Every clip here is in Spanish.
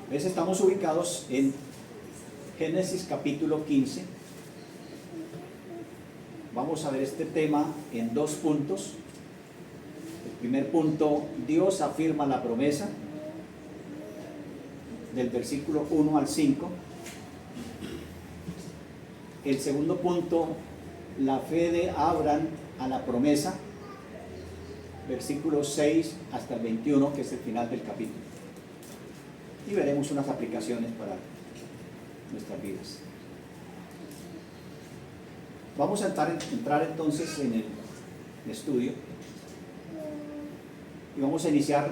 ¿Ves? Estamos ubicados en Génesis capítulo 15. Vamos a ver este tema en dos puntos. El primer punto, Dios afirma la promesa, del versículo 1 al 5. El segundo punto, la fe de Abraham a la promesa, versículos 6 hasta el 21, que es el final del capítulo. Y veremos unas aplicaciones para nuestras vidas. Vamos a entrar entonces en el estudio y vamos a iniciar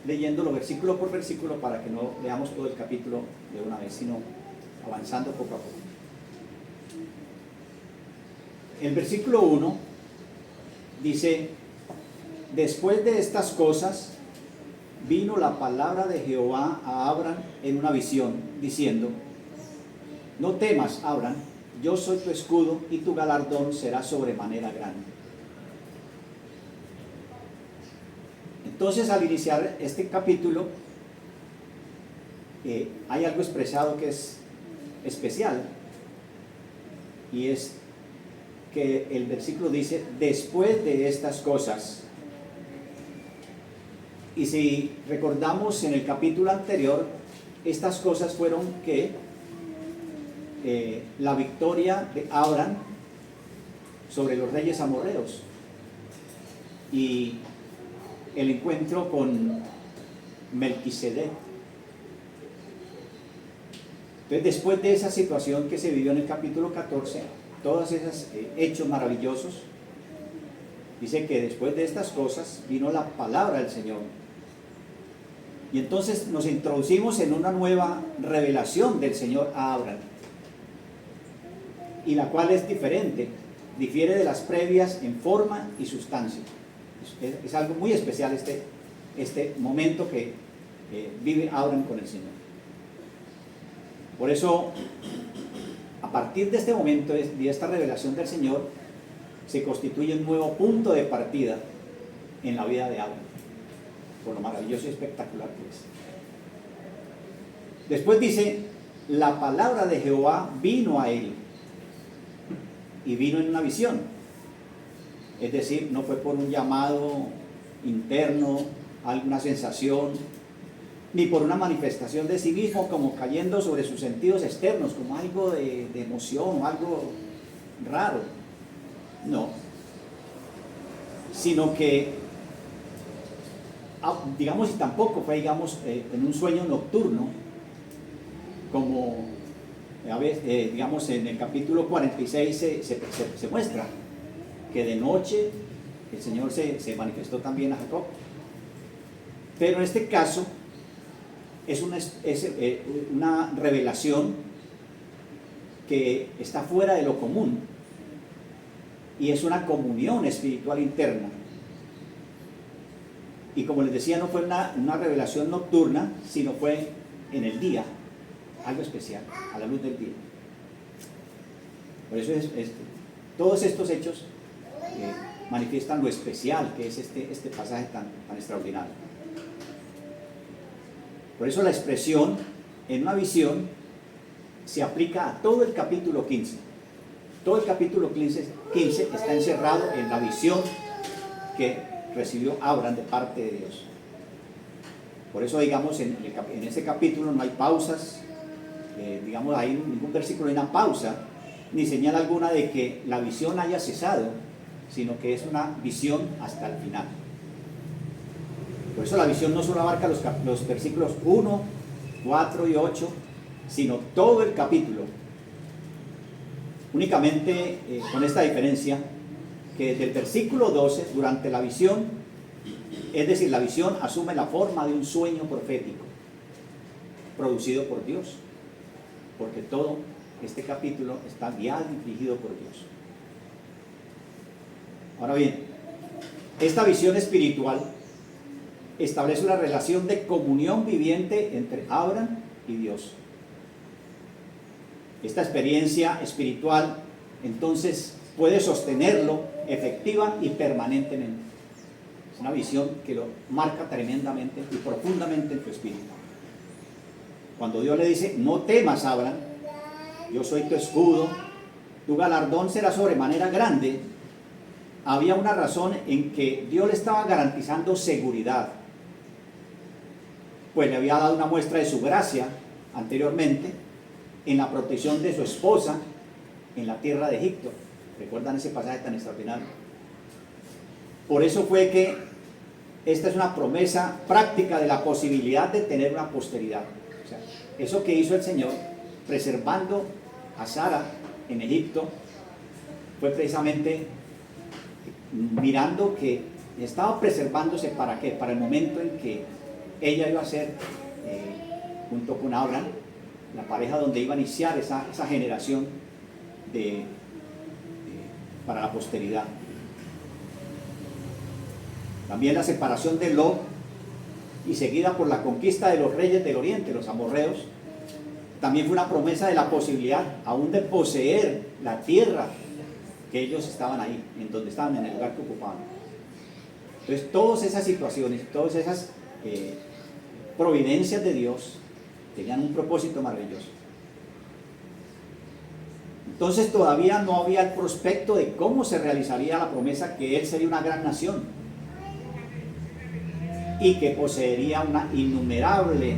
leyéndolo versículo por versículo para que no leamos todo el capítulo de una vez, sino avanzando poco a poco. El versículo 1 dice: después de estas cosas vino la palabra de Jehová a Abraham en una visión, diciendo: no temas, Abraham, yo soy tu escudo y tu galardón será sobremanera grande. Entonces, al iniciar este capítulo, hay algo expresado que es especial, y es que el versículo dice: después de estas cosas. Y si recordamos en el capítulo anterior, estas cosas fueron que la victoria de Abraham sobre los reyes amorreos y el encuentro con Melquisedec. Entonces, después de esa situación que se vivió en el capítulo 14, todos esos hechos maravillosos, dice que después de estas cosas vino la palabra del Señor. Y entonces nos introducimos en una nueva revelación del Señor a Abraham, y la cual es diferente, difiere de las previas en forma y sustancia. Es algo muy especial este momento que vive Abraham con el Señor. Por eso, a partir de este momento, de esta revelación del Señor, se constituye un nuevo punto de partida en la vida de Abraham, por lo maravilloso y espectacular que es. Después dice: la palabra de Jehová vino a él, y vino en una visión. Es decir, no fue por un llamado interno, alguna sensación, ni por una manifestación de sí mismo, como cayendo sobre sus sentidos externos, como algo de emoción o algo raro. No, sino que, digamos, y tampoco fue, digamos, en un sueño nocturno, como a veces, digamos, en el capítulo 46 se muestra que de noche el Señor se manifestó también a Jacob. Pero en este caso es una revelación que está fuera de lo común, y es una comunión espiritual interna. Y como les decía, no fue una revelación nocturna, sino fue en el día, algo especial, a la luz del día. Por eso todos estos hechos manifiestan lo especial que es este pasaje tan extraordinario. Por eso la expresión en una visión se aplica a todo el capítulo 15. Todo el capítulo 15 está encerrado en la visión que recibió Abraham de parte de Dios. Por eso, digamos, en este capítulo no hay pausas, digamos, hay ningún versículo, hay una pausa, ni señal alguna de que la visión haya cesado, sino que es una visión hasta el final. Por eso la visión no solo abarca los versículos 1, 4 y 8, sino todo el capítulo. Únicamente con esta diferencia, que desde el versículo 12, durante la visión, es decir, la visión asume la forma de un sueño profético producido por Dios, porque todo este capítulo está guiado y dirigido por Dios. Ahora bien, esta visión espiritual establece una relación de comunión viviente entre Abraham y Dios. Esta experiencia espiritual entonces puede sostenerlo efectiva y permanentemente. Es una visión que lo marca tremendamente y profundamente en tu espíritu. Cuando Dios le dice, no temas, Abraham, yo soy tu escudo, tu galardón será sobremanera grande, había una razón en que Dios le estaba garantizando seguridad, pues le había dado una muestra de su gracia anteriormente en la protección de su esposa en la tierra de Egipto. ¿Recuerdan ese pasaje tan extraordinario? Por eso fue que esta es una promesa práctica de la posibilidad de tener una posteridad. O sea, eso que hizo el Señor preservando a Sara en Egipto fue precisamente mirando que estaba preservándose ¿para qué? Para el momento en que ella iba a ser, junto con Abraham, la pareja donde iba a iniciar esa generación para la posteridad. También la separación de Lot y seguida por la conquista de los reyes del oriente, los amorreos, también fue una promesa de la posibilidad aún de poseer la tierra que ellos estaban ahí, en donde estaban, en el lugar que ocupaban. Entonces todas esas situaciones, todas esas providencias de Dios tenían un propósito maravilloso. Entonces todavía no había el prospecto de cómo se realizaría la promesa que él sería una gran nación y que poseería una innumerable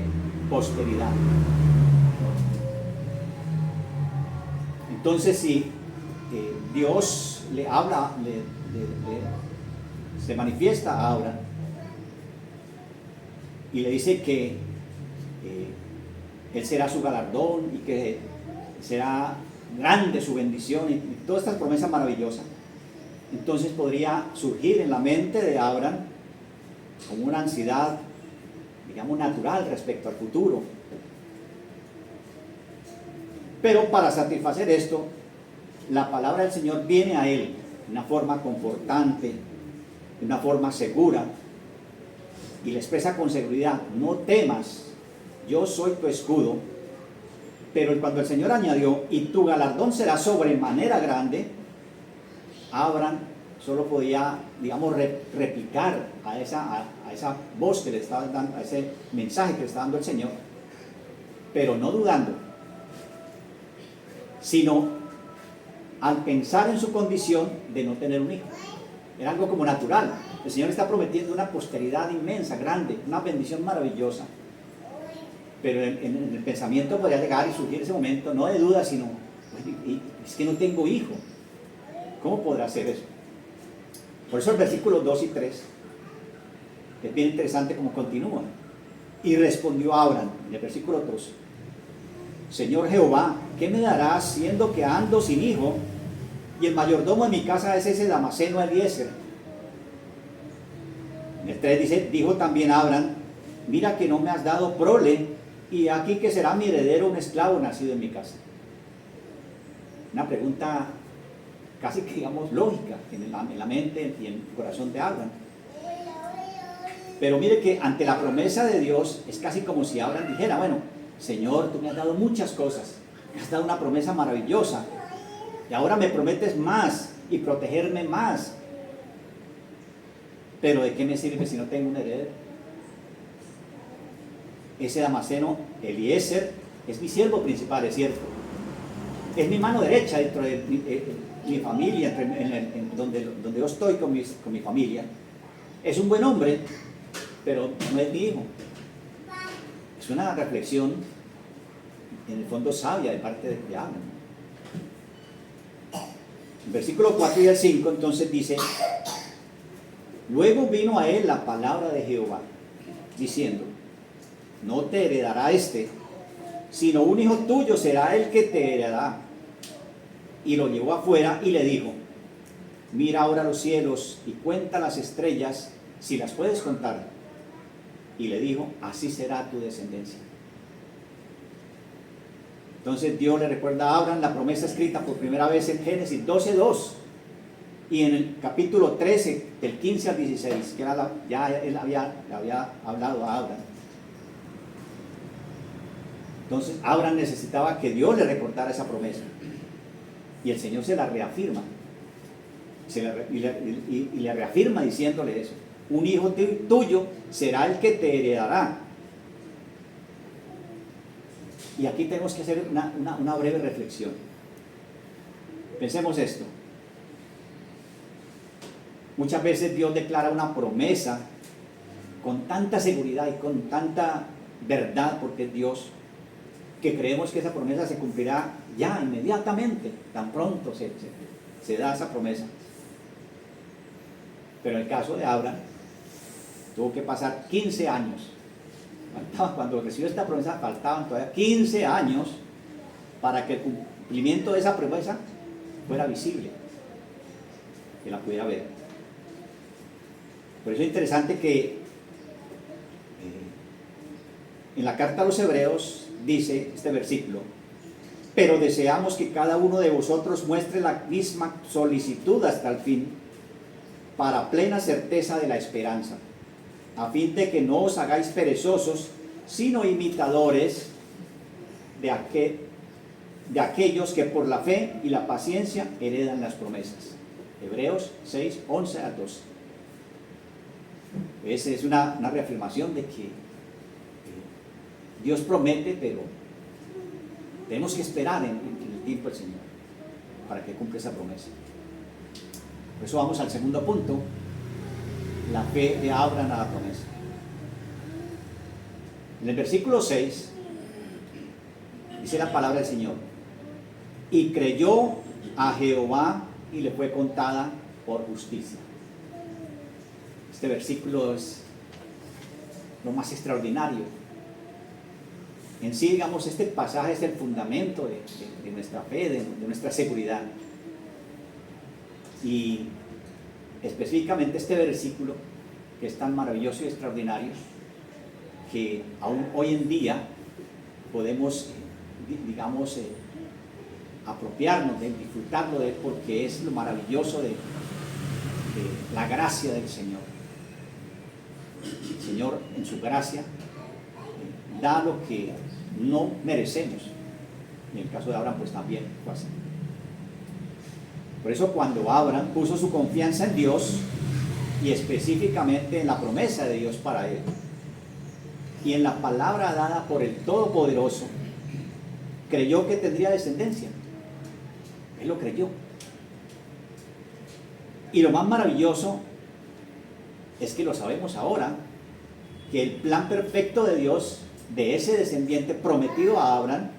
posteridad. Entonces si Dios le habla, se manifiesta a Abraham y le dice que él será su galardón y que será grande su bendición y todas estas promesas maravillosas, entonces podría surgir en la mente de Abraham como una ansiedad, digamos, natural respecto al futuro. Pero para satisfacer esto, la palabra del Señor viene a él de una forma confortante, de una forma segura, y le expresa con seguridad: no temas, yo soy tu escudo. Pero cuando el Señor añadió, y tu galardón será sobremanera grande, Abraham solo podía, digamos, replicar a esa voz que le estaba dando, a ese mensaje que le estaba dando el Señor, pero no dudando, sino al pensar en su condición de no tener un hijo. Era algo como natural. El Señor está prometiendo una posteridad inmensa, grande, una bendición maravillosa. Pero en el pensamiento podría llegar y surgir ese momento, no de duda, sino, es que no tengo hijo. ¿Cómo podrá hacer eso? Por eso el versículo 2 y 3 es bien interesante como continúa. Y respondió Abraham, en el versículo 2: Señor Jehová, ¿qué me darás siendo que ando sin hijo? Y el mayordomo de mi casa es ese Damaseno Eliezer. En el 3 dice: dijo también Abraham, mira que no me has dado prole, y aquí que será mi heredero un esclavo nacido en mi casa. Una pregunta casi que, digamos, lógica en la mente y en el corazón de Abraham. Pero mire que ante la promesa de Dios es casi como si Abraham dijera: bueno, Señor, tú me has dado muchas cosas, me has dado una promesa maravillosa, y ahora me prometes más y protegerme más, pero ¿de qué me sirve si no tengo un heredero? Ese Damaseno Eliezer es mi siervo principal, es cierto, es mi mano derecha dentro de mi familia, donde yo estoy con mi familia. Es un buen hombre, pero no es mi hijo. Es una reflexión en el fondo sabia de parte de Abraham. En versículo 4 y el 5 entonces dice: luego vino a él la palabra de Jehová diciendo: no te heredará sino un hijo tuyo será el que te heredará. Y lo llevó afuera y le dijo: mira ahora los cielos y cuenta las estrellas, si las puedes contar. Y le dijo: así será tu descendencia. Entonces Dios le recuerda a Abraham la promesa escrita por primera vez en Génesis 12:2 y en el capítulo 13 del 15 al 16, que era ya él había hablado a Abraham. Entonces Abraham necesitaba que Dios le recordara esa promesa, y el Señor se la reafirma, y le reafirma diciéndole eso: un hijo tuyo será el que te heredará. Y aquí tenemos que hacer una breve reflexión. Pensemos esto. Muchas veces Dios declara una promesa con tanta seguridad y con tanta verdad, porque es Dios, que creemos que esa promesa se cumplirá ya, inmediatamente, tan pronto se da esa promesa. Pero en el caso de Abraham, tuvo que pasar 15 años. Cuando recibió esta promesa, faltaban todavía 15 años para que el cumplimiento de esa promesa fuera visible, que la pudiera ver. Por eso es interesante que en la carta a los Hebreos dice este versículo: pero deseamos que cada uno de vosotros muestre la misma solicitud hasta el fin, para plena certeza de la esperanza, a fin de que no os hagáis perezosos, sino imitadores de aquellos que por la fe y la paciencia heredan las promesas. Hebreos 6, 11 a 12. Esa es una reafirmación de que Dios promete, pero tenemos que esperar en el tiempo del Señor para que cumpla esa promesa. Por eso vamos al segundo punto: la fe de Abraham a la promesa. En el versículo 6 dice la palabra del Señor: y creyó a Jehová y le fue contada por justicia. Este versículo es lo más extraordinario. En sí, digamos, este pasaje es el fundamento de nuestra fe, de nuestra seguridad. Y específicamente este versículo, que es tan maravilloso y extraordinario, que aún hoy en día podemos, digamos, apropiarnos de él, disfrutarlo de él, porque es lo maravilloso de la gracia del Señor. El Señor, en su gracia, da lo que no merecemos. En el caso de Abraham, pues también fue así. Por eso, cuando Abraham puso su confianza en Dios, y específicamente en la promesa de Dios para él, y en la palabra dada por el Todopoderoso, creyó que tendría descendencia. Él lo creyó. Y lo más maravilloso es que lo sabemos ahora, que el plan perfecto de Dios, de ese descendiente prometido a Abraham,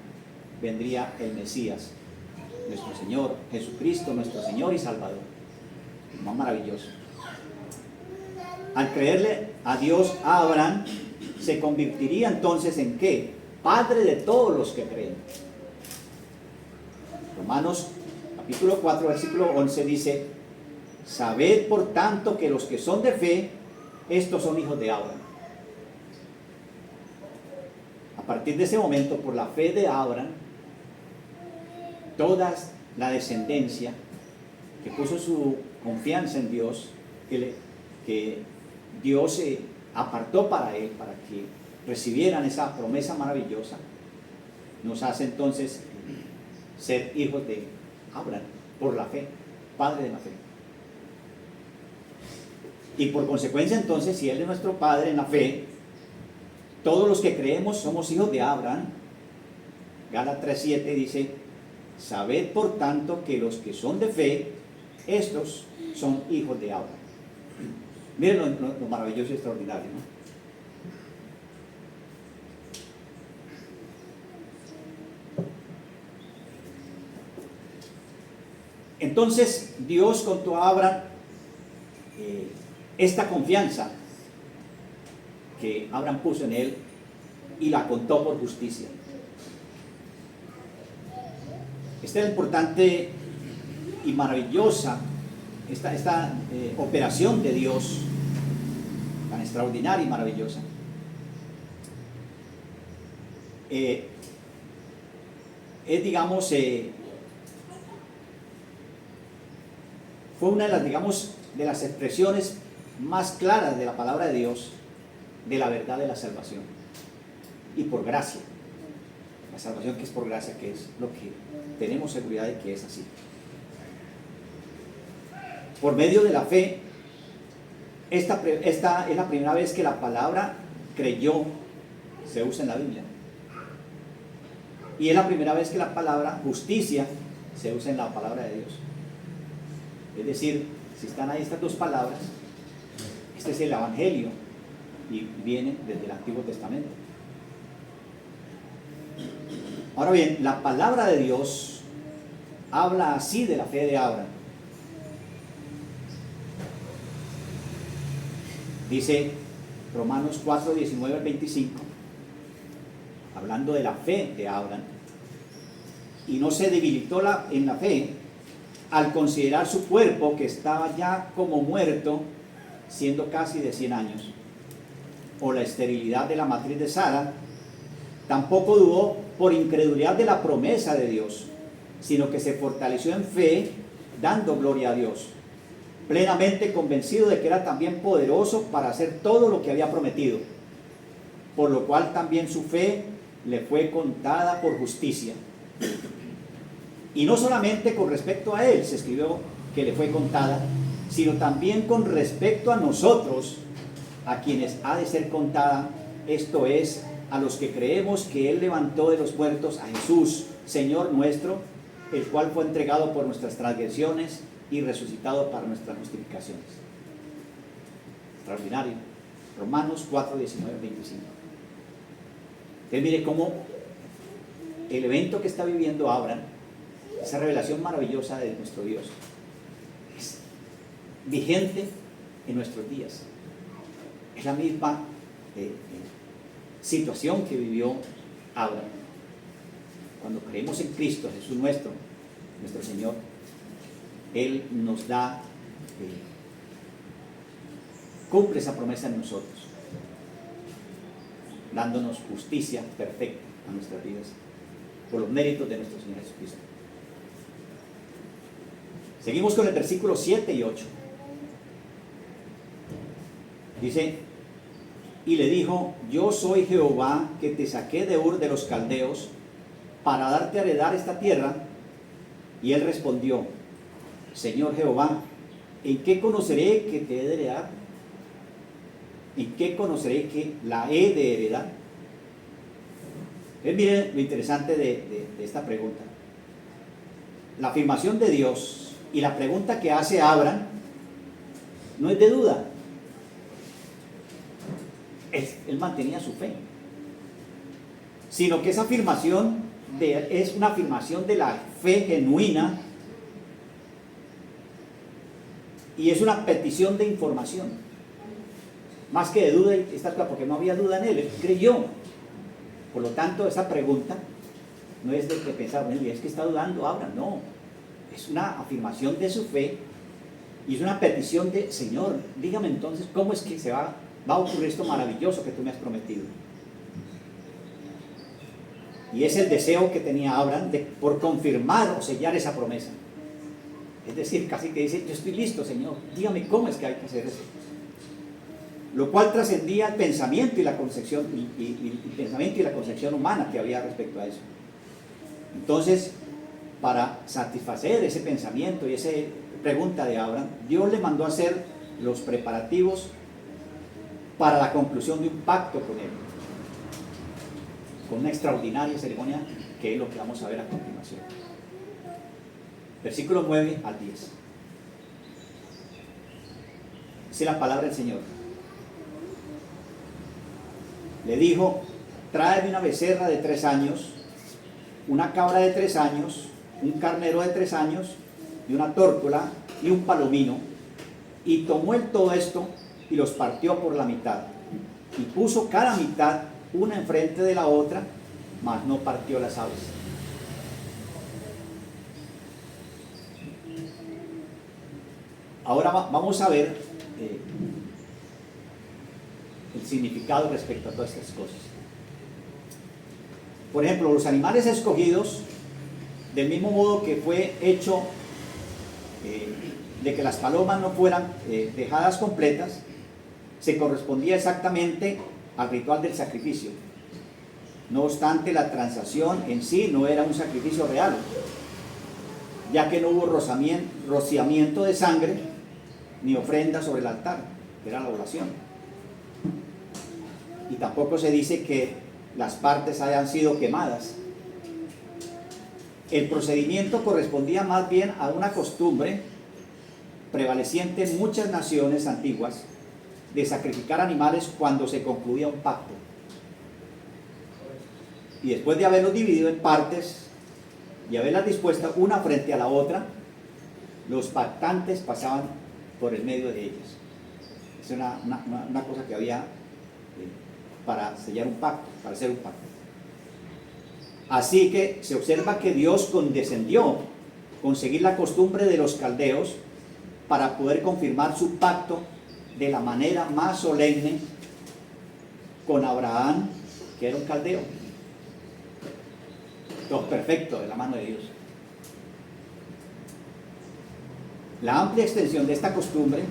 vendría el Mesías, nuestro Señor Jesucristo, nuestro Señor y Salvador. Lo más maravilloso. Al creerle a Dios a Abraham, se convertiría entonces en ¿qué? Padre de todos los que creen. Romanos capítulo 4 versículo 11 dice: sabed por tanto que los que son de fe, estos son hijos de Abraham. A partir de ese momento, por la fe de Abraham, toda la descendencia que puso su confianza en Dios, que Dios se apartó para él, para que recibieran esa promesa maravillosa, nos hace entonces ser hijos de Abraham por la fe, padre de la fe. Y por consecuencia entonces, si él es nuestro padre en la fe, todos los que creemos somos hijos de Abraham. Gálatas 3:7 dice: sabed por tanto que los que son de fe, estos son hijos de Abraham. Miren lo maravilloso y extraordinario, ¿no? Entonces Dios contó a Abraham esta confianza que Abraham puso en él, y la contó por justicia. Esta es la importante y maravillosa, esta operación de Dios, tan extraordinaria y maravillosa. Es, digamos, fue una de las, digamos, de las expresiones más claras de la palabra de Dios, de la verdad de la salvación. Y por gracia. La salvación que es por gracia, que es lo que tenemos seguridad de que es así. Por medio de la fe, esta es la primera vez que la palabra creyó se usa en la Biblia. Y es la primera vez que la palabra justicia se usa en la palabra de Dios. Es decir, si están ahí estas dos palabras, este es el Evangelio y viene desde el Antiguo Testamento. Ahora bien, la palabra de Dios habla así de la fe de Abraham. Dice Romanos 4, 19 al 25, hablando de la fe de Abraham, y no se debilitó en la fe al considerar su cuerpo que estaba ya como muerto, siendo casi de 100 años, o la esterilidad de la matriz de Sara. Tampoco dudó por incredulidad de la promesa de Dios, sino que se fortaleció en fe, dando gloria a Dios, plenamente convencido de que era también poderoso para hacer todo lo que había prometido, por lo cual también su fe le fue contada por justicia. Y no solamente con respecto a él se escribió que le fue contada, sino también con respecto a nosotros, a quienes ha de ser contada, esto es, a los que creemos que él levantó de los muertos a Jesús, Señor nuestro, el cual fue entregado por nuestras transgresiones y resucitado para nuestras justificaciones. Extraordinario. Romanos 4, 19, 25. Entonces mire cómo el evento que está viviendo Abraham, esa revelación maravillosa de nuestro Dios, es vigente en nuestros días. Es la misma situación que vivió Abraham. Cuando creemos en Cristo Jesús nuestro Señor, Él nos da, cumple esa promesa en nosotros, dándonos justicia perfecta a nuestras vidas por los méritos de nuestro Señor Jesucristo. Seguimos con el versículo 7 y 8. Dice: y le dijo: yo soy Jehová que te saqué de Ur de los Caldeos para darte a heredar esta tierra. Y él respondió: Señor Jehová, ¿en qué conoceré que te he de heredar? ¿En qué conoceré que la he de heredar? Miren lo interesante de esta pregunta. La afirmación de Dios y la pregunta que hace Abraham no es de duda. Él mantenía su fe, sino que esa afirmación es una afirmación de la fe genuina y es una petición de información, más que de duda, porque no había duda en él creyó. Por lo tanto, esa pregunta no es de que pensar, bueno, es que está dudando Abraham, no, es una afirmación de su fe y es una petición de: Señor, dígame entonces cómo es que va a ocurrir esto maravilloso que tú me has prometido. Y es el deseo que tenía Abraham por confirmar o sellar esa promesa. Es decir, casi que dice: yo estoy listo, Señor, dígame cómo es que hay que hacer eso. Lo cual trascendía el pensamiento y la concepción y la concepción humana que había respecto a eso. Entonces, para satisfacer ese pensamiento y esa pregunta de Abraham, Dios le mandó a hacer los preparativos para la conclusión de un pacto con él, con una extraordinaria ceremonia que es lo que vamos a ver a continuación. Versículos 9 al 10. Dice la palabra del Señor: le dijo: tráeme una becerra de 3 años, una cabra de 3 años, un carnero de 3 años, y una tórtola y un palomino. Y tomó él todo esto y los partió por la mitad, y puso cada mitad una enfrente de la otra, mas no partió las aves. Ahora vamos a ver el significado respecto a todas estas cosas. Por ejemplo, los animales escogidos, del mismo modo que fue hecho de que las palomas no fueran dejadas completas, se correspondía exactamente al ritual del sacrificio. No obstante, la transacción en sí no era un sacrificio real, ya que no hubo rociamiento de sangre ni ofrenda sobre el altar, que era la oración. Y tampoco se dice que las partes hayan sido quemadas, El procedimiento correspondía más bien a una costumbre prevaleciente en muchas naciones antiguas de sacrificar animales cuando se concluía un pacto. Y después de haberlos dividido en partes y haberlas dispuesto una frente a la otra, los pactantes pasaban por el medio de ellas. Es una cosa que había para sellar un pacto, para hacer un pacto. Así que se observa que Dios condescendió con seguir la costumbre de los caldeos para poder confirmar su pacto de la manera más solemne con Abraham, que era un caldeo. Todo perfecto de la mano de Dios. La amplia extensión de esta costumbre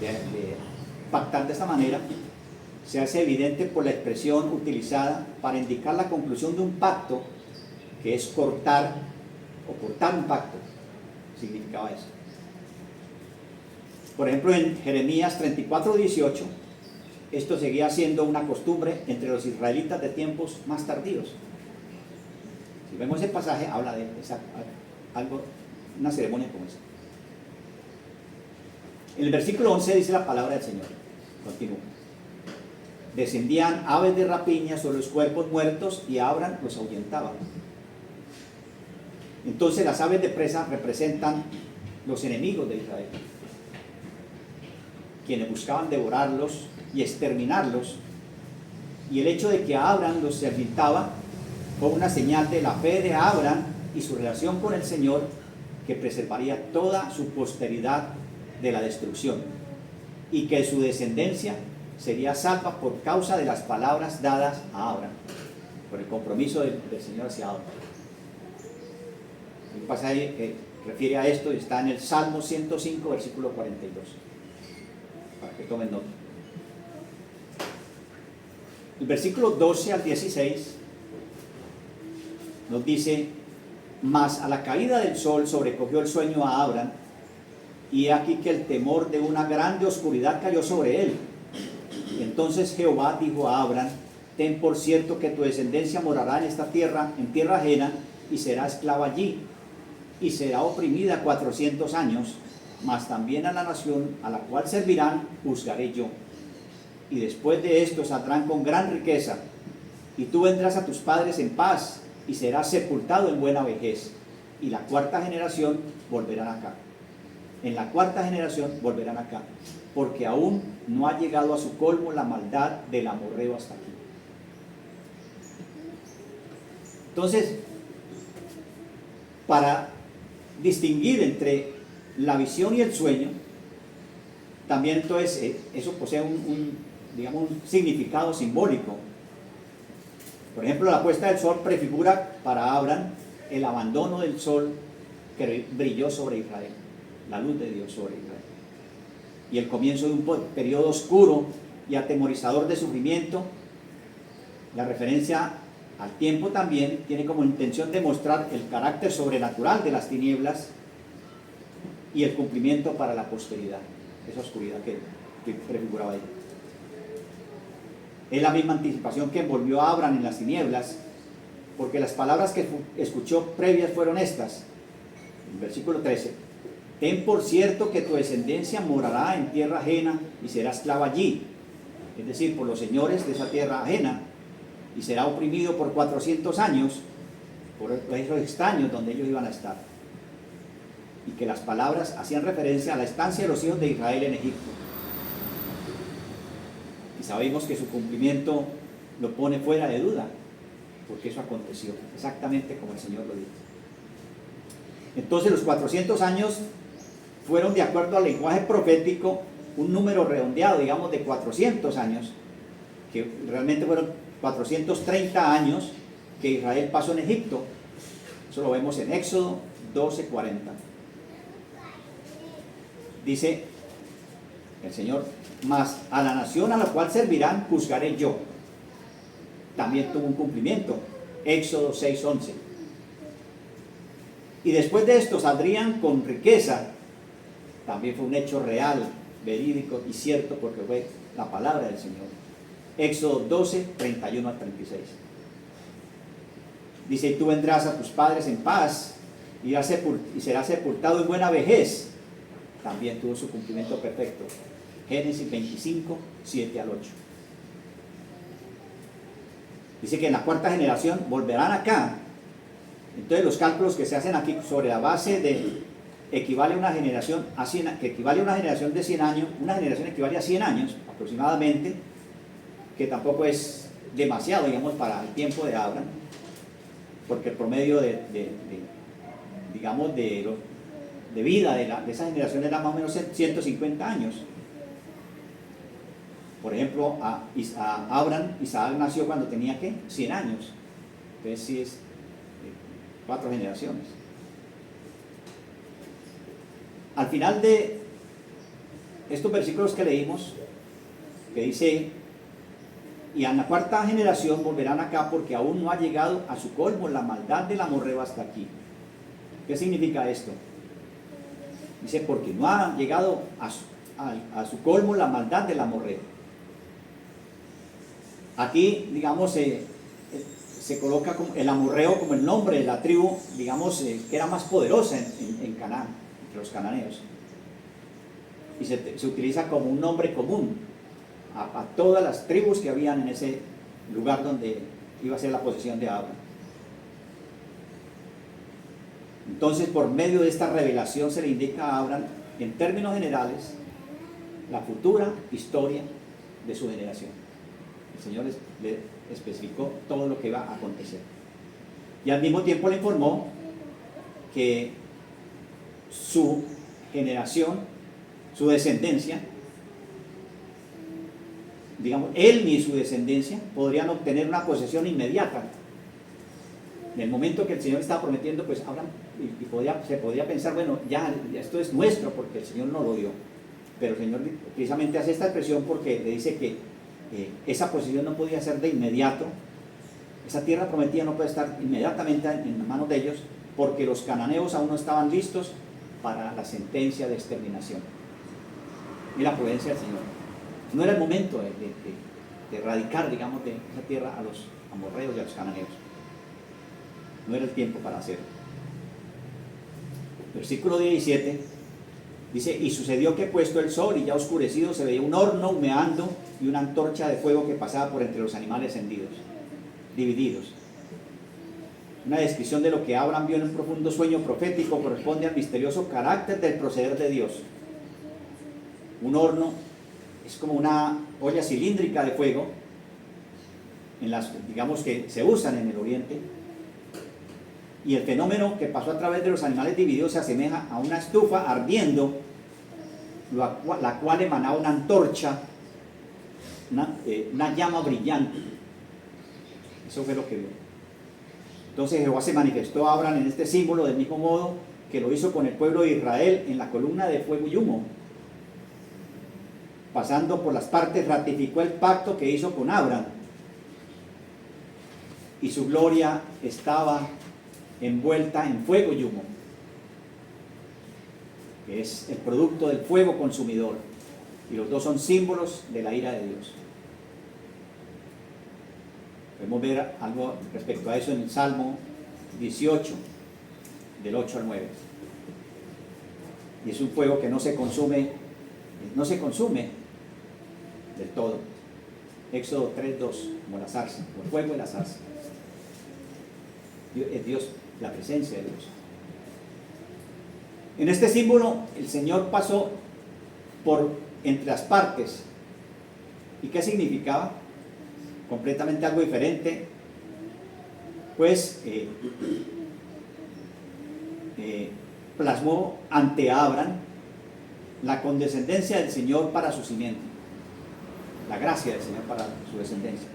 de pactar de esta manera se hace evidente por la expresión utilizada para indicar la conclusión de un pacto, que es cortar un pacto, significaba eso. Por ejemplo, en Jeremías 34:18, esto seguía siendo una costumbre entre los israelitas de tiempos más tardíos. Si vemos ese pasaje, habla de una ceremonia como esa. En el versículo 11 dice la palabra del Señor. Continúa. Descendían aves de rapiña sobre los cuerpos muertos y Abraham los ahuyentaba. Entonces las aves de presa representan los enemigos de Israel, quienes buscaban devorarlos y exterminarlos, y el hecho de que Abraham los ahuyentaba fue una señal de la fe de Abraham y su relación con el Señor, que preservaría toda su posteridad de la destrucción y que su descendencia sería salva por causa de las palabras dadas a Abraham, por el compromiso del Señor hacia Abraham. El pasaje que refiere a esto está en el Salmo 105, versículo 42, para que tomen nota. El versículo 12 al 16 nos dice: mas a la caída del sol sobrecogió el sueño a Abraham, y he aquí que el temor de una grande oscuridad cayó sobre él. Entonces Jehová dijo a Abraham: ten por cierto que tu descendencia morará en esta tierra, en tierra ajena, y será esclava allí, y será oprimida 400 años, mas también a la nación a la cual servirán juzgaré yo. Y después de esto saldrán con gran riqueza, y tú vendrás a tus padres en paz, y serás sepultado en buena vejez, y la cuarta generación volverán acá. En la cuarta generación volverán acá, porque aún no ha llegado a su colmo la maldad del amorreo hasta aquí. Entonces, para distinguir entre la visión y el sueño, también entonces eso posee digamos, un significado simbólico. Por ejemplo, la puesta del sol prefigura para Abraham el abandono del sol que brilló sobre Israel, la luz de Dios sobre Israel, y el comienzo de un periodo oscuro y atemorizador de sufrimiento. La referencia al tiempo también tiene como intención demostrar el carácter sobrenatural de las tinieblas y el cumplimiento para la posteridad, esa oscuridad que prefiguraba ahí. Es la misma anticipación que envolvió a Abraham en las tinieblas, porque las palabras que escuchó previas fueron estas. En versículo 13: ten por cierto que tu descendencia morará en tierra ajena y será esclava allí, es decir, por los señores de esa tierra ajena, y será oprimido por 400 años por esos extraños donde ellos iban a estar. Y que las palabras hacían referencia a la estancia de los hijos de Israel en Egipto. Y sabemos que su cumplimiento lo pone fuera de duda, porque eso aconteció exactamente como el Señor lo dijo. Entonces los 400 años fueron, de acuerdo al lenguaje profético, un número redondeado, digamos, de 400 años, que realmente fueron 430 años que Israel pasó en Egipto. Eso lo vemos en Éxodo 12:40. Dice el Señor: mas a la nación a la cual servirán juzgaré yo. También tuvo un cumplimiento, Éxodo 6:11. Y después de esto saldrían con riqueza. También fue un hecho real, verídico y cierto, porque fue la palabra del Señor. Éxodo 12:31 al 36. Dice: y tú vendrás a tus padres en paz, y será sepultado en buena vejez, también tuvo su cumplimiento perfecto. Génesis 25, 7 al 8. Dice que en la cuarta generación volverán acá. Entonces los cálculos que se hacen aquí sobre la base de equivale a una generación a 100, que equivale a una generación de 100 años, una generación equivale a 100 años aproximadamente, que tampoco es demasiado, digamos, para el tiempo de Abraham, porque el promedio digamos, de vida de esa generación era más o menos 150 años. Por ejemplo, a Abraham, Isaac nació cuando tenía, ¿qué? 100 años. Entonces sí es 4 generaciones. Al final de estos versículos que leímos, que dice, y a la cuarta generación volverán acá porque aún no ha llegado a su colmo la maldad del amorreo hasta aquí. ¿Qué significa esto? Dice, porque no ha llegado a su colmo la maldad del amorreo. Aquí, digamos, se coloca como el amorreo como el nombre de la tribu, digamos, que era más poderosa en Canaán, entre los cananeos. Y se utiliza como un nombre común a todas las tribus que habían en ese lugar donde iba a ser la posesión de Abraham. Entonces, por medio de esta revelación se le indica a Abraham, en términos generales, la futura historia de su generación. El Señor le especificó todo lo que iba a acontecer. Y al mismo tiempo le informó que su generación, su descendencia, digamos, él ni su descendencia podrían obtener una posesión inmediata. En el momento que el Señor estaba prometiendo, pues Abraham, se podía pensar, bueno, ya esto es nuestro porque el Señor nos lo dio. Pero el Señor precisamente hace esta expresión porque le dice que esa posesión no podía ser de inmediato. Esa tierra prometida no puede estar inmediatamente en manos de ellos porque los cananeos aún no estaban listos para la sentencia de exterminación. Y la prudencia del Señor. No era el momento de erradicar, digamos, de esa tierra a los amorreos y a los cananeos. No era el tiempo para hacerlo. Versículo 17 dice, y sucedió que puesto el sol y ya oscurecido se veía un horno humeando y una antorcha de fuego que pasaba por entre los animales divididos. Una descripción de lo que Abraham vio en un profundo sueño profético corresponde al misterioso carácter del proceder de Dios. Un horno es como una olla cilíndrica de fuego, digamos que se usan en el oriente, y el fenómeno que pasó a través de los animales divididos se asemeja a una estufa ardiendo, la cual emanaba una antorcha, una llama brillante. Eso fue lo que vio. Entonces Jehová se manifestó a Abraham en este símbolo del mismo modo que lo hizo con el pueblo de Israel en la columna de fuego y humo. Pasando por las partes, ratificó el pacto que hizo con Abraham. Y su gloria estaba envuelta en fuego y humo, que es el producto del fuego consumidor. Y los dos son símbolos de la ira de Dios. Podemos ver algo respecto a eso en el Salmo 18, del 8 al 9. Y es un fuego que no se consume del todo. Éxodo 3:2, como la zarza, como el fuego y la zarza. Es Dios, la presencia de Dios. En este símbolo el Señor pasó por entre las partes. ¿Y qué significaba? Completamente algo diferente. Pues plasmó ante Abraham la condescendencia del Señor para su simiente, la gracia del Señor para su descendencia,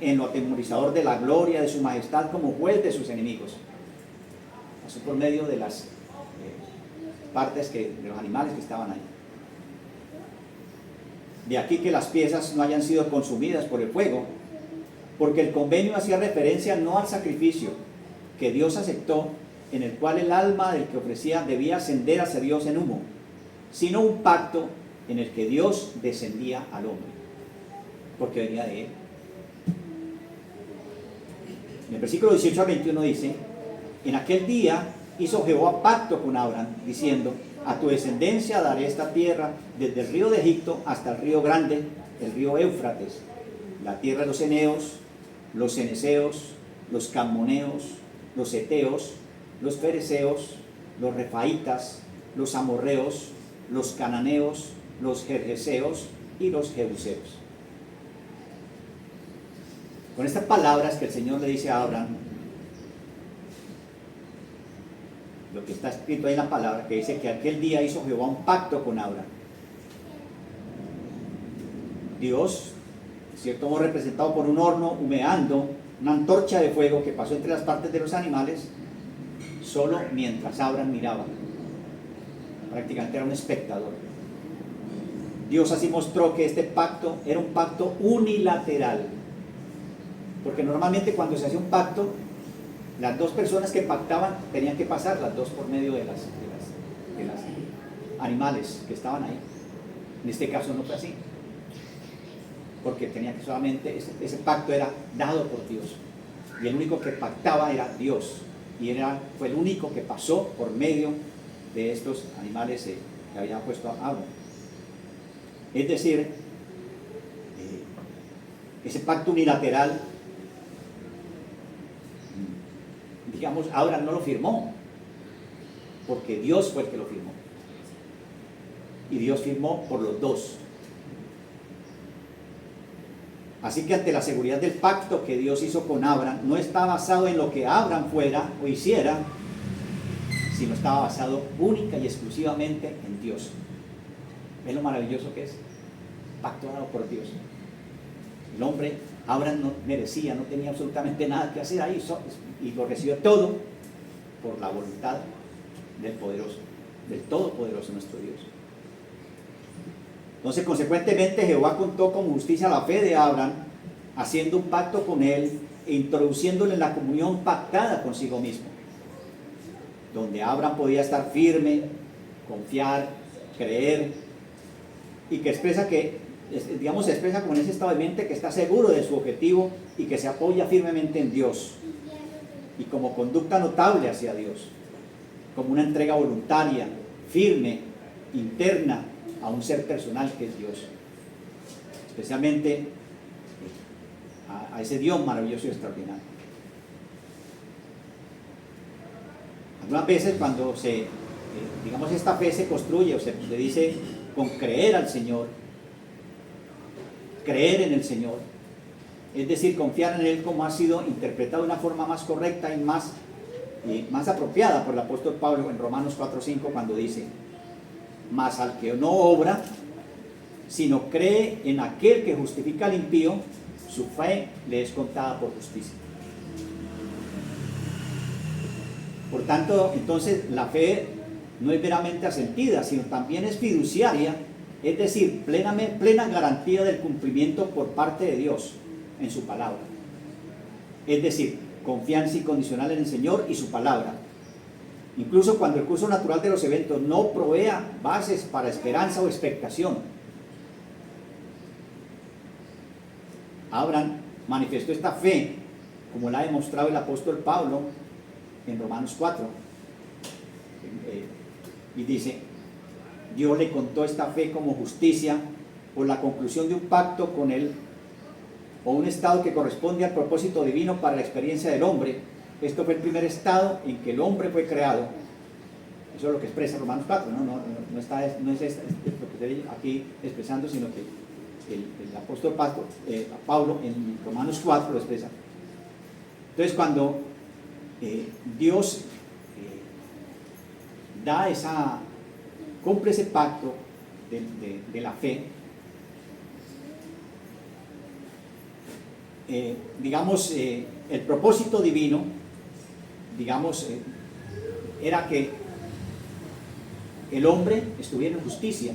en lo atemorizador de la gloria de su majestad como juez de sus enemigos. Pasó por medio de las partes de los animales que estaban ahí. De aquí que las piezas no hayan sido consumidas por el fuego, porque el convenio hacía referencia no al sacrificio que Dios aceptó, en el cual el alma del que ofrecía debía ascender hacia Dios en humo, sino un pacto en el que Dios descendía al hombre, porque venía de él. En el versículo 18 al 21 dice, en aquel día hizo Jehová pacto con Abraham, diciendo: a tu descendencia daré esta tierra, desde el río de Egipto hasta el río grande, el río Éufrates, la tierra de los eneos, los ceneseos, los camoneos, los heteos, los fereceos, los refaitas, los amorreos, los cananeos, los gergeseos y los jebuseos. Con estas palabras que el Señor le dice a Abraham, lo que está escrito ahí en la palabra, que dice que aquel día hizo Jehová un pacto con Abraham. Dios, de cierto modo representado por un horno humeando, una antorcha de fuego que pasó entre las partes de los animales, solo mientras Abraham miraba. Prácticamente era un espectador. Dios así mostró que este pacto era un pacto unilateral, porque normalmente cuando se hace un pacto, las dos personas que pactaban tenían que pasar las dos por medio de las animales que estaban ahí. En este caso no fue así, porque tenía que solamente, ese pacto era dado por Dios, y el único que pactaba era Dios, y fue el único que pasó por medio de estos animales que había puesto a Abraham. Es decir, ese pacto unilateral, digamos, Abraham no lo firmó, porque Dios fue el que lo firmó, y Dios firmó por los dos. Así que ante la seguridad del pacto que Dios hizo con Abraham, no está basado en lo que Abraham fuera o hiciera, sino estaba basado única y exclusivamente en Dios. ¿Ves lo maravilloso que es? Pacto dado por Dios. El hombre, Abraham, no merecía, no tenía absolutamente nada que hacer ahí, y lo recibió todo por la voluntad del poderoso, del todopoderoso nuestro Dios. Entonces, consecuentemente, Jehová contó como justicia la fe de Abraham, haciendo un pacto con él e introduciéndole en la comunión pactada consigo mismo, donde Abraham podía estar firme, confiar, creer, y que expresa se expresa como en ese estado de mente que está seguro de su objetivo y que se apoya firmemente en Dios, y como conducta notable hacia Dios, como una entrega voluntaria, firme, interna, a un ser personal que es Dios, especialmente a ese Dios maravilloso y extraordinario. Algunas veces cuando digamos, esta fe se construye o se dice con creer al Señor, creer en el Señor, es decir, confiar en Él, como ha sido interpretado de una forma más correcta y más apropiada por el apóstol Pablo en Romanos 4:5, cuando dice: mas al que no obra, sino cree en aquel que justifica al impío, su fe le es contada por justicia. Por tanto, entonces, la fe no es meramente asentida, sino también es fiduciaria, es decir, plena garantía del cumplimiento por parte de Dios en su palabra. Es decir, confianza incondicional en el Señor y su palabra. Incluso cuando el curso natural de los eventos no provea bases para esperanza o expectación. Abraham manifestó esta fe, como la ha demostrado el apóstol Pablo en Romanos 4. Y dice: Dios le contó esta fe como justicia por la conclusión de un pacto con él, o un estado que corresponde al propósito divino para la experiencia del hombre. Esto fue el primer estado en que el hombre fue creado. Eso es lo que expresa Romanos 4, no es lo que estoy aquí expresando, sino que el apóstol Pablo en Romanos 4 lo expresa. Entonces, cuando Dios cumple ese pacto de la fe, digamos, el propósito divino, digamos, era que el hombre estuviera en justicia,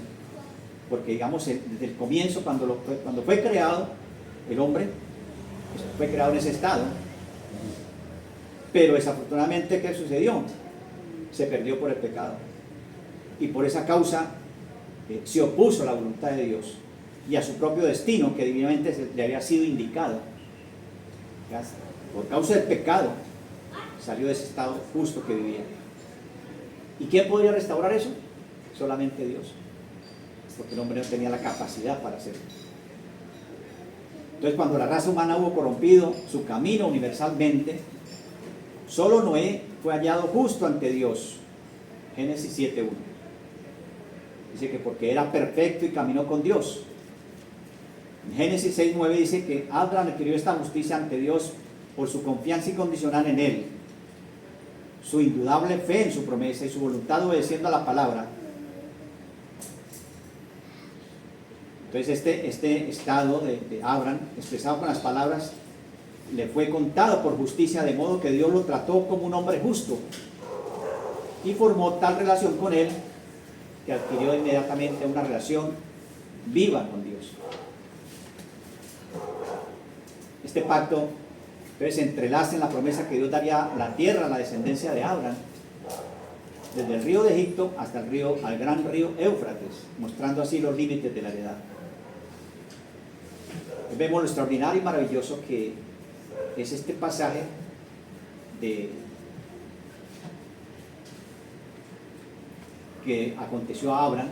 porque, digamos, desde el comienzo, cuando fue creado, el hombre fue creado en ese estado, pero desafortunadamente, ¿qué sucedió? Se perdió por el pecado, y por esa causa se opuso a la voluntad de Dios y a su propio destino que divinamente le había sido indicado. Por causa del pecado salió de ese estado justo que vivía. ¿Y quién podría restaurar eso? Solamente Dios, porque el hombre no tenía la capacidad para hacerlo. Entonces, cuando la raza humana hubo corrompido su camino universalmente, solo Noé fue hallado justo ante Dios. Génesis 7:1. Dice que porque era perfecto y caminó con Dios. En Génesis 6:9 dice que Abraham adquirió esta justicia ante Dios por su confianza incondicional en Él, su indudable fe en su promesa y su voluntad obedeciendo a la palabra. Entonces este estado de Abraham, expresado con las palabras, le fue contado por justicia, de modo que Dios lo trató como un hombre justo y formó tal relación con él que adquirió inmediatamente una relación viva con Dios. Este pacto entonces se entrelaza en la promesa que Dios daría la tierra a la descendencia de Abraham, desde el río de Egipto hasta al gran río Éufrates, mostrando así los límites de la heredad. Vemos lo extraordinario y maravilloso que es este pasaje que aconteció a Abraham,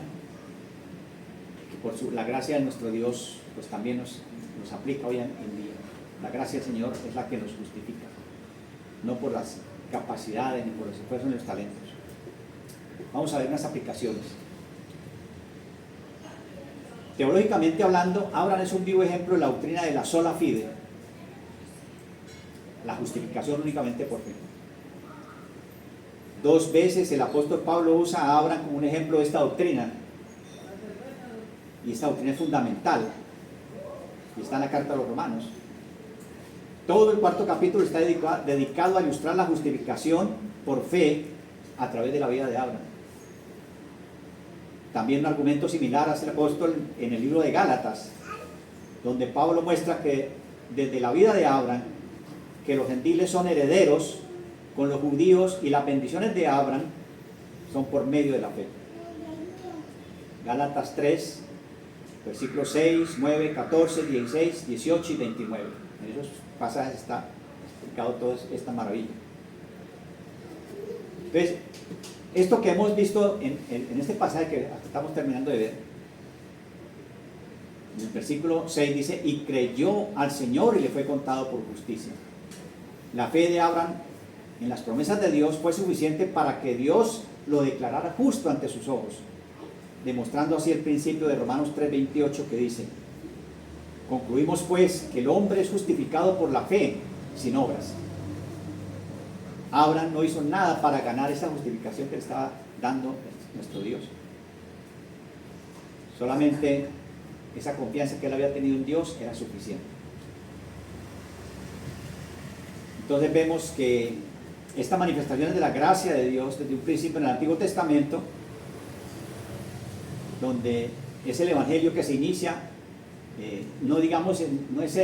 que por la gracia de nuestro Dios pues también nos aplica hoy en día. La gracia del Señor es la que nos justifica, no por las capacidades ni por los esfuerzos ni los talentos. Vamos a ver unas aplicaciones. Teológicamente hablando, Abraham es un vivo ejemplo de la doctrina de la sola fide, la justificación únicamente por fe. 2 veces el apóstol Pablo usa a Abraham como un ejemplo de esta doctrina, y esta doctrina es fundamental, y está en la carta a los Romanos. Todo el 4º capítulo está dedicado a ilustrar la justificación por fe a través de la vida de Abraham. También un argumento similar hace el apóstol en el libro de Gálatas, donde Pablo muestra que desde la vida de Abraham, que los gentiles son herederos con los judíos y las bendiciones de Abraham son por medio de la fe. Gálatas 3, versículos 6, 9, 14, 16, 18 y 29. En esos pasajes está explicado toda esta maravilla. Entonces, esto que hemos visto en este pasaje que estamos terminando de ver, en el versículo 6 dice, y creyó al Señor y le fue contado por justicia. La fe de Abraham en las promesas de Dios fue suficiente para que Dios lo declarara justo ante sus ojos, demostrando así el principio de Romanos 3:28 que dice, concluimos pues que el hombre es justificado por la fe sin obras. Abraham no hizo nada para ganar esa justificación que le estaba dando nuestro Dios. Solamente esa confianza que él había tenido en Dios era suficiente. Entonces vemos que esta manifestación de la gracia de Dios desde un principio en el Antiguo Testamento, donde es el Evangelio que se inicia, no es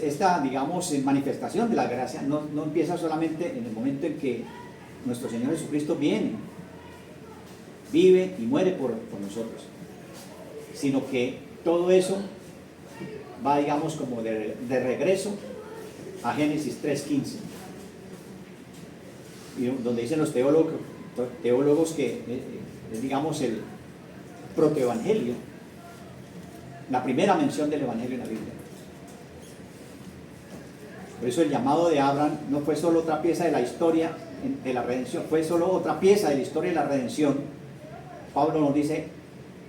esta, digamos, manifestación de la gracia, no empieza solamente en el momento en que nuestro Señor Jesucristo vive y muere por nosotros, sino que todo eso va, digamos, como de regreso a Génesis 3:15, donde dicen los teólogos que es, digamos, el protoevangelio, la primera mención del evangelio en la Biblia. Por eso el llamado de Abraham no fue solo otra pieza de la historia de la redención, fue solo otra pieza de la historia de la redención. Pablo nos dice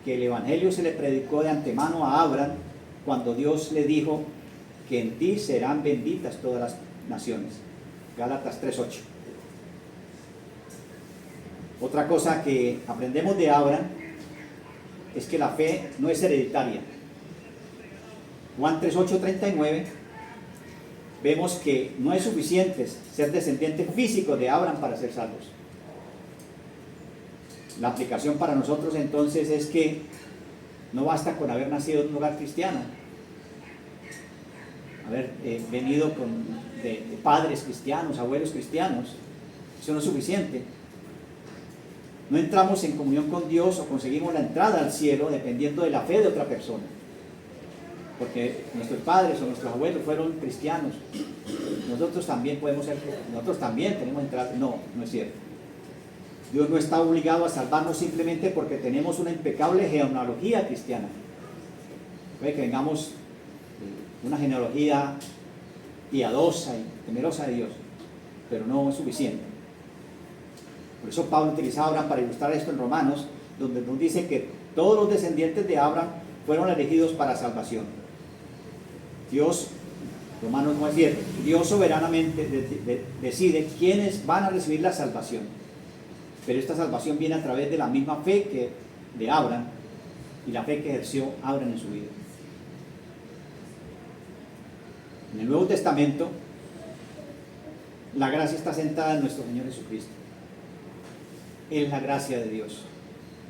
que el evangelio se le predicó de antemano a Abraham cuando Dios le dijo que en ti serán benditas todas las naciones. Gálatas 3:8. Otra cosa que aprendemos de Abraham es que la fe no es hereditaria. Juan 3:8-39 vemos que no es suficiente ser descendiente físico de Abraham para ser salvos. La aplicación para nosotros entonces es que no basta con haber nacido en un hogar cristiano, haber venido de padres cristianos, abuelos cristianos. Eso no es suficiente. No entramos en comunión con Dios o conseguimos la entrada al cielo dependiendo de la fe de otra persona. porque nuestros padres o nuestros abuelos fueron cristianos, nosotros también podemos ser, nosotros también tenemos que entrar. No, no es cierto. Dios no está obligado a salvarnos simplemente porque tenemos una impecable genealogía cristiana. Puede que tengamos una genealogía piadosa y temerosa de Dios, pero no es suficiente. Por eso Pablo utilizaba a Abraham para ilustrar esto en Romanos, donde nos dice que todos los descendientes de Abraham fueron elegidos para salvación. Dios, Romanos no es cierto, Dios soberanamente decide quiénes van a recibir la salvación, pero esta salvación viene a través de la misma fe que de Abraham y la fe que ejerció Abraham en su vida. En el Nuevo Testamento, la gracia está sentada en nuestro Señor Jesucristo. Él es la gracia de Dios,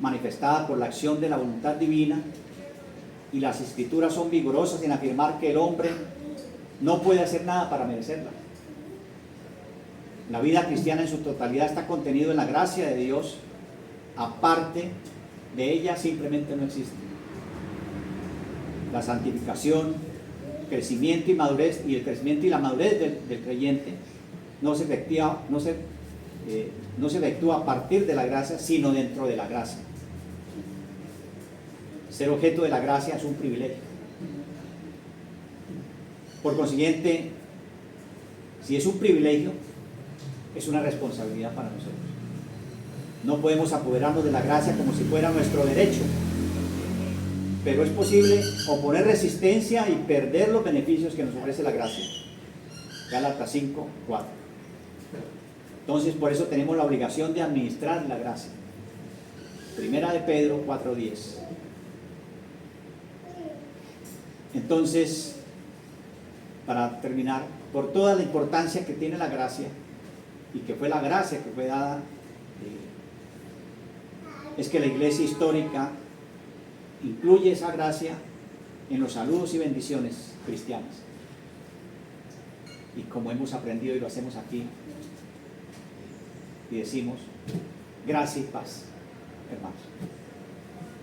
manifestada por la acción de la voluntad divina, y las Escrituras son vigorosas en afirmar que el hombre no puede hacer nada para merecerla. La vida cristiana en su totalidad está contenido en la gracia de Dios. Aparte de ella simplemente no existe. La santificación, crecimiento y madurez, y el crecimiento y la madurez del creyente no se efectúa a partir de la gracia, sino dentro de la gracia. Ser objeto de la gracia es un privilegio. Por consiguiente, si es un privilegio, es una responsabilidad para nosotros. No podemos apoderarnos de la gracia como si fuera nuestro derecho, pero es posible oponer resistencia y perder los beneficios que nos ofrece la gracia. Gálatas 5, 4. Entonces, por eso tenemos la obligación de administrar la gracia. Primera de Pedro 4, 10. Entonces, para terminar, por toda la importancia que tiene la gracia, y que fue la gracia que fue dada, es que la iglesia histórica incluye esa gracia en los saludos y bendiciones cristianas. Y como hemos aprendido y lo hacemos aquí, y decimos, gracia y paz, hermanos.